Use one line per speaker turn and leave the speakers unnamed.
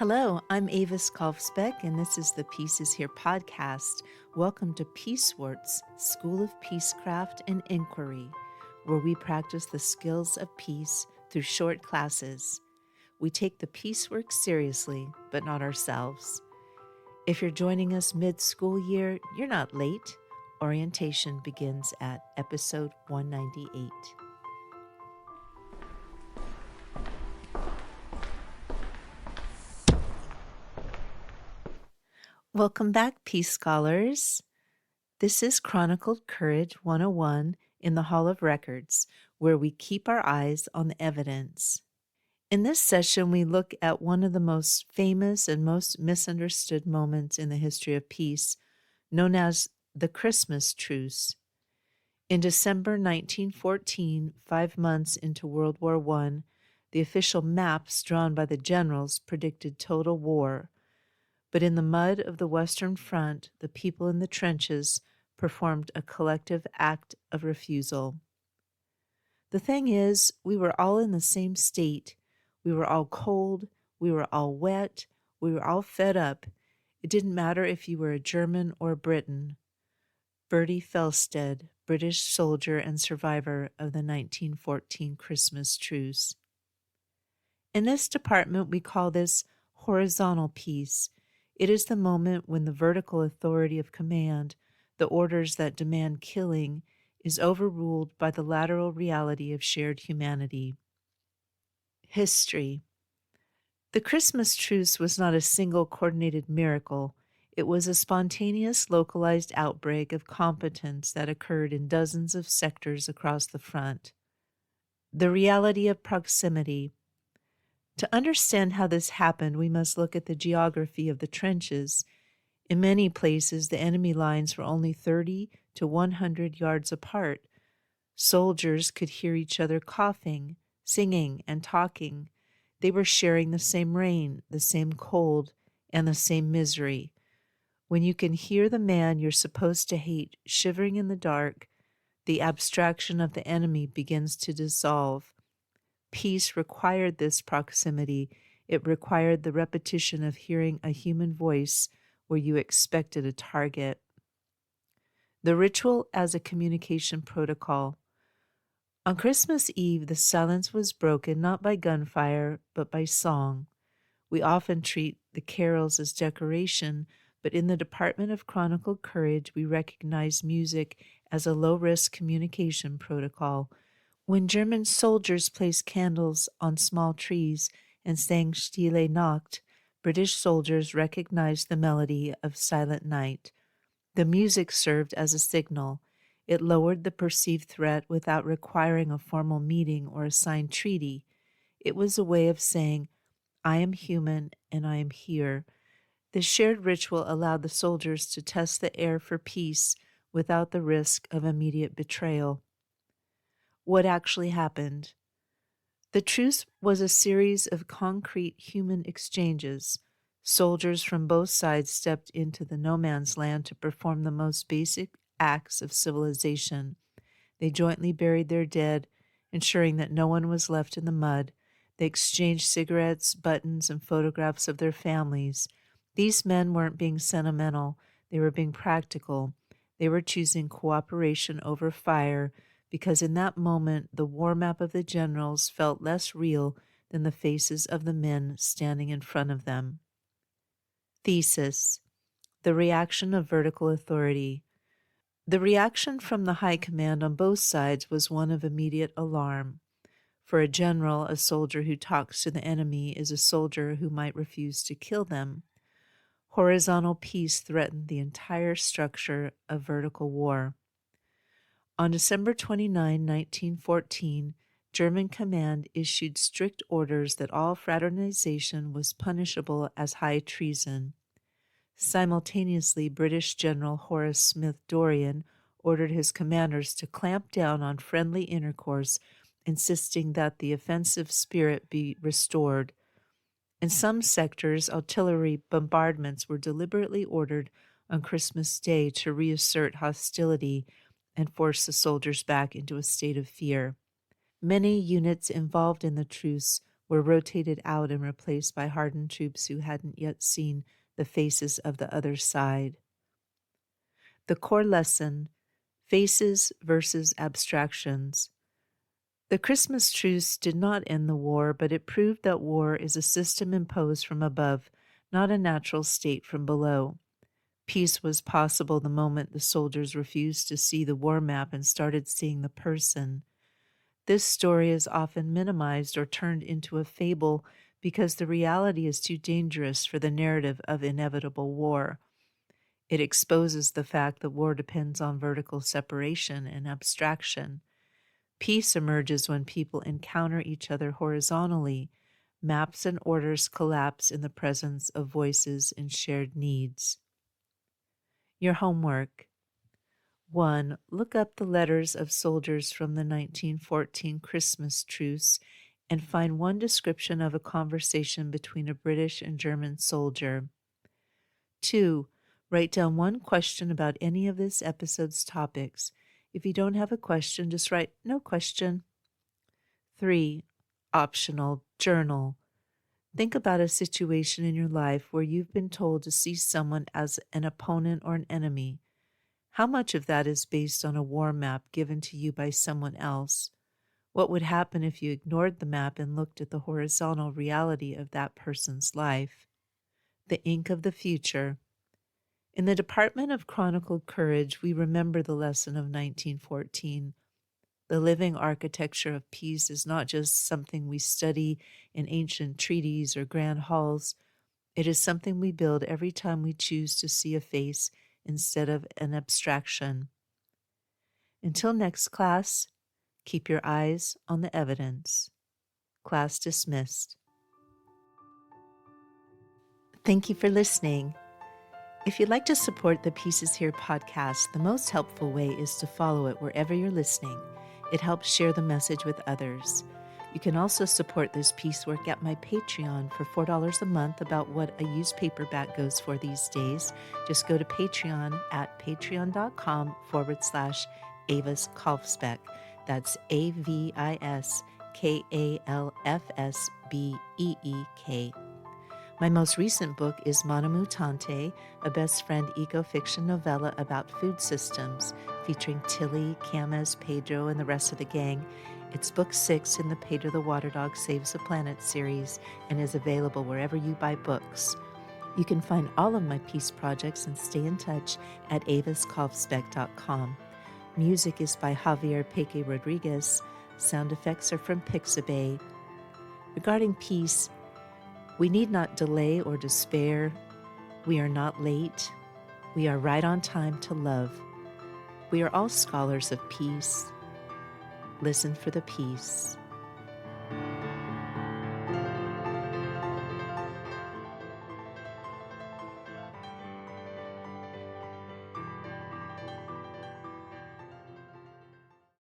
Hello, I'm Avis Kalfsbeck, and this is the Peace is Here podcast. Welcome to Peacewarts, School of Peacecraft and Inquiry, where we practice the skills of peace through short classes. We take the peace work seriously, but not ourselves. If you're joining us mid-school year, you're not late. Orientation begins at episode 198. Welcome back, Peace Scholars. This is Chronicled Courage 101 in the Hall of Records, where we keep our eyes on the evidence. In this session, we look at one of the most famous and most misunderstood moments in the history of peace, known as the Christmas Truce. In December 1914, 5 months into World War I, the official maps drawn by the generals predicted total war. But in the mud of the Western Front, the people in the trenches performed a collective act of refusal. The thing is, we were all in the same state. We were all cold. We were all wet. We were all fed up. It didn't matter if you were a German or a Briton. Bertie Felstead, British soldier and survivor of the 1914 Christmas Truce. In this department, we call this horizontal peace. It is the moment when the vertical authority of command, the orders that demand killing, is overruled by the lateral reality of shared humanity. History. The Christmas truce was not a single coordinated miracle. It was a spontaneous, localized outbreak of competence that occurred in dozens of sectors across the front. The reality of proximity. To understand how this happened, we must look at the geography of the trenches. In many places, the enemy lines were only 30 to 100 yards apart. Soldiers could hear each other coughing, singing, and talking. They were sharing the same rain, the same cold, and the same misery. When you can hear the man you're supposed to hate shivering in the dark, the abstraction of the enemy begins to dissolve. Peace required this proximity. It required the repetition of hearing a human voice where you expected a target. The ritual as a communication protocol. On Christmas Eve, the silence was broken not by gunfire, but by song. We often treat the carols as decoration, but in the Department of Chronicled Courage, we recognize music as a low-risk communication protocol. When German soldiers placed candles on small trees and sang Stille Nacht, British soldiers recognized the melody of Silent Night. The music served as a signal. It lowered the perceived threat without requiring a formal meeting or a signed treaty. It was a way of saying, I am human and I am here. The shared ritual allowed the soldiers to test the air for peace without the risk of immediate betrayal. What actually happened? The truce was a series of concrete human exchanges. Soldiers from both sides stepped into the no man's land to perform the most basic acts of civilization. They jointly buried their dead, ensuring that no one was left in the mud. They exchanged cigarettes, buttons, and photographs of their families. These men weren't being sentimental. They were being practical. They were choosing cooperation over fire, because in that moment the war map of the generals felt less real than the faces of the men standing in front of them. Thesis: the reaction of vertical authority. The reaction from the high command on both sides was one of immediate alarm. For a general, a soldier who talks to the enemy is a soldier who might refuse to kill them. Horizontal peace threatened the entire structure of vertical war. On December 29, 1914, German command issued strict orders that all fraternization was punishable as high treason. Simultaneously, British General Horace Smith-Dorrien ordered his commanders to clamp down on friendly intercourse, insisting that the offensive spirit be restored. In some sectors, artillery bombardments were deliberately ordered on Christmas Day to reassert hostility and force the soldiers back into a state of fear. Many units involved in the truce were rotated out and replaced by hardened troops who hadn't yet seen the faces of the other side. The core lesson: faces versus abstractions. The Christmas Truce did not end the war, but it proved that war is a system imposed from above, not a natural state from below. Peace was possible the moment the soldiers refused to see the war map and started seeing the person. This story is often minimized or turned into a fable because the reality is too dangerous for the narrative of inevitable war. It exposes the fact that war depends on vertical separation and abstraction. Peace emerges when people encounter each other horizontally. Maps and orders collapse in the presence of voices and shared needs. Your homework. 1. Look up the letters of soldiers from the 1914 Christmas Truce and find one description of a conversation between a British and German soldier. 2. Write down one question about any of this episode's topics. If you don't have a question, just write "no question." 3. Optional, journal. Think about a situation in your life where you've been told to see someone as an opponent or an enemy. How much of that is based on a war map given to you by someone else? What would happen if you ignored the map and looked at the horizontal reality of that person's life? The ink of the future. In the Department of Chronicled Courage, we remember the lesson of 1914. The living architecture of peace is not just something we study in ancient treaties or grand halls. It is something we build every time we choose to see a face instead of an abstraction. Until next class, keep your eyes on the evidence. Class dismissed. Thank you for listening. If you'd like to support the Pieces Here podcast, the most helpful way is to follow it wherever you're listening. It helps share the message with others. You can also support this piecework at my Patreon for $4 a month, about what a used paperback goes for these days. Just go to Patreon at patreon.com/Avis Kalfsbeck. That's AVISKALFSBEEK. My most recent book is Mana Mutante, a best friend eco-fiction novella about food systems, featuring Tilly, Camas, Pedro, and the rest of the gang. It's book 6 in the Pedro the Water Dog Saves the Planet series and is available wherever you buy books. You can find all of my peace projects and stay in touch at aviskalfsbeck.com. Music is by Javier Peque Rodriguez. Sound effects are from Pixabay. Regarding peace, we need not delay or despair. We are not late. We are right on time to love. We are all scholars of peace. Listen for the peace.